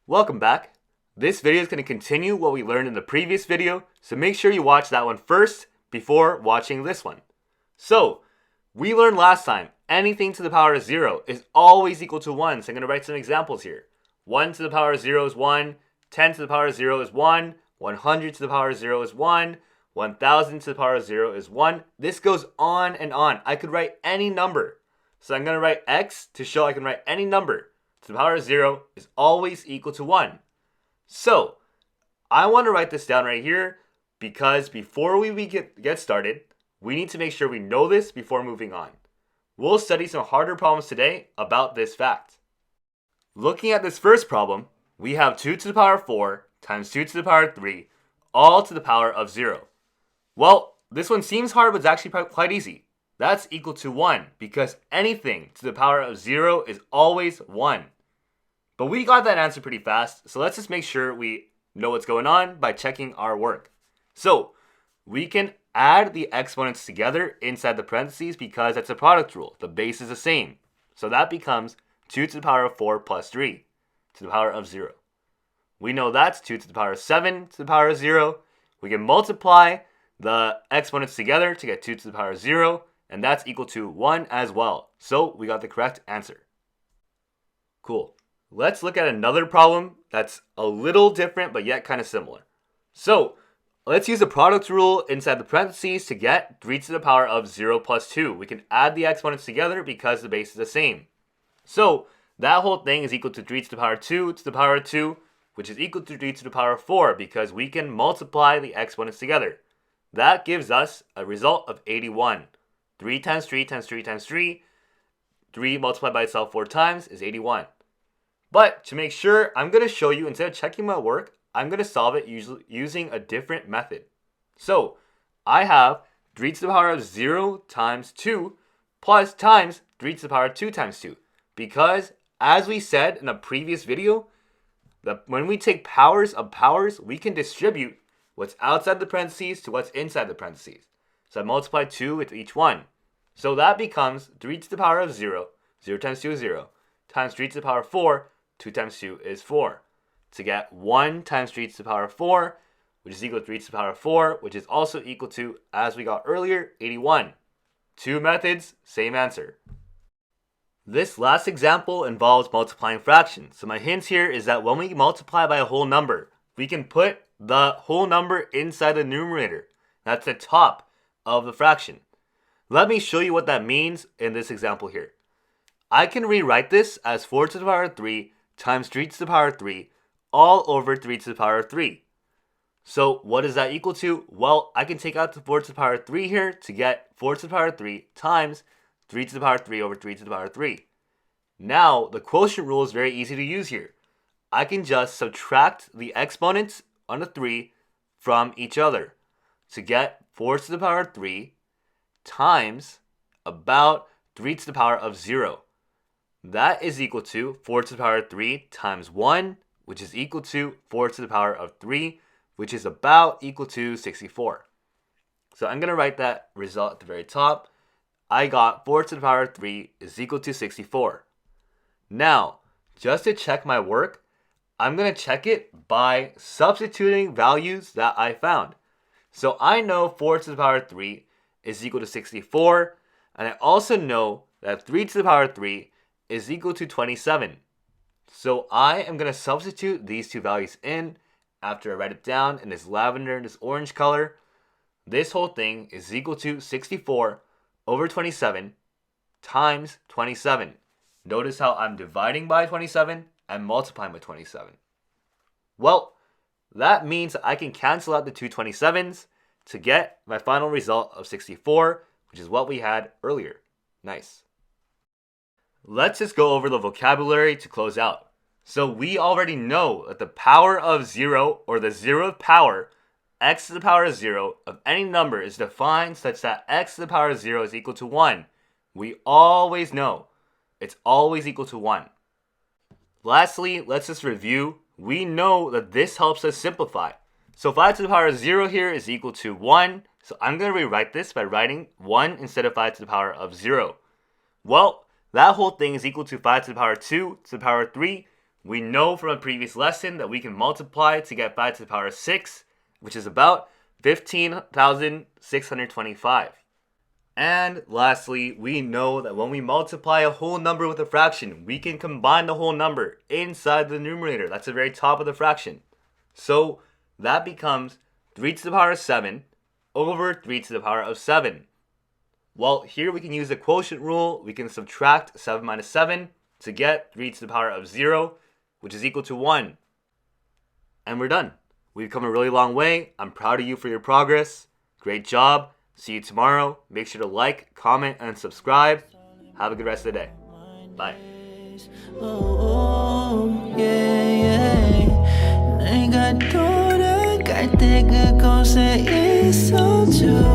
Welcome back. This video is going to continue what we learned in the previous video, so make sure you watch that one first before watching this one. So, we learned last time, anything to the power of 0 is always equal to 1, so I'm going to write some examples here. 1 to the power of 0 is 1, 10 to the power of 0 is 1, 100 to the power of 0 is 1, 1000 to the power of 0 is 1. This goes on and on. I could write any number. So I'm going to write x to show I can write any number to the power of 0 is always equal to 1. So, I want to write this down right here because before we get started, we need to make sure we know this before moving on. We'll study some harder problems today about this fact. Looking at this first problem, we have 2 to the power of 4 times 2 to the power of 3, all to the power of 0. Well, this one seems hard, but it's actually quite easy. That's equal to 1 because anything to the power of 0 is always 1. But we got that answer pretty fast, so let's just make sure we know what's going on by checking our work. So, we can add the exponents together inside the parentheses because that's a product rule. The base is the same. So that becomes 2 to the power of 4 plus 3 to the power of 0. We know that's 2 to the power of 7 to the power of 0. We can multiply the exponents together to get 2 to the power of 0, and that's equal to 1 as well. So we got the correct answer. Cool. Let's look at another problem that's a little different but yet kind of similar. So let's use the product rule inside the parentheses to get 3 to the power of 0 plus 2. We can add the exponents together because the base is the same. So that whole thing is equal to 3 to the power of 2 to the power of 2, which is equal to 3 to the power of 4 because we can multiply the exponents together. That gives us a result of 81. 3 times 3 times 3 times 3. 3 multiplied by itself 4 times is 81. But to make sure, I'm going to show you, instead of checking my work, I'm going to solve it using a different method. So, I have 3 to the power of 0 times 2 plus times 3 to the power of 2 times 2. Because, as we said in a previous video, when we take powers of powers, we can distribute what's outside the parentheses to what's inside the parentheses. So I multiply 2 with each one. So that becomes 3 to the power of 0, 0 times 2 is 0, times 3 to the power of 4, 2 times 2 is 4. To get 1 times 3 to the power of 4, which is equal to 3 to the power of 4, which is also equal to, as we got earlier, 81. Two methods, same answer. This last example involves multiplying fractions. So my hint here is that when we multiply by a whole number, we can put the whole number inside the numerator. That's the top of the fraction. Let me show you what that means in this example here. I can rewrite this as 4 to the power of 3 times 3 to the power of 3 all over 3 to the power of 3. So what is that equal to? Well, I can take out the 4 to the power of 3 here to get 4 to the power of 3 times 3 to the power of 3 over 3 to the power of 3. Now, the quotient rule is very easy to use here. I can just subtract the exponents on the 3 from each other to get 4 to the power of 3 times about 3 to the power of 0. That is equal to 4 to the power of 3 times 1, which is equal to 4 to the power of 3, which is about equal to 64. So I'm going to write that result at the very top. I got 4 to the power of 3 is equal to 64. Now, just to check my work, I'm going to check it by substituting values that I found. So I know 4 to the power of 3 is equal to 64, and I also know that 3 to the power of 3 is equal to 27. So I am going to substitute these two values in after I write it down in this lavender and this orange color. This whole thing is equal to 64 over 27 times 27. Notice how I'm dividing by 27 and multiplying by 27. Well, that means I can cancel out the two 27s to get my final result of 64, which is what we had earlier. Nice. Let's just go over the vocabulary to close out. So we already know that the power of 0, or the 0th power, x to the power of 0 of any number is defined such that x to the power of 0 is equal to 1. We always know it's always equal to 1. Lastly, let's just review. We know that this helps us simplify. So 5 to the power of 0 here is equal to 1. So I'm going to rewrite this by writing 1 instead of 5 to the power of 0. Well, that whole thing is equal to 5 to the power of 2 to the power of 3, We know from a previous lesson that we can multiply to get 5 to the power of 6, which is about 15,625. And lastly, we know that when we multiply a whole number with a fraction, we can combine the whole number inside the numerator. That's the very top of the fraction. So that becomes 3 to the power of 7 over 3 to the power of 7. Well, here we can use the quotient rule. We can subtract 7 minus 7 to get 3 to the power of 0, which is equal to 1. And we're done. We've come a really long way. I'm proud of you for your progress. Great job. See you tomorrow. Make sure to like, comment, and subscribe. Have a good rest of the day. Bye. 내가 돌아갈 때 그곳에 있어줘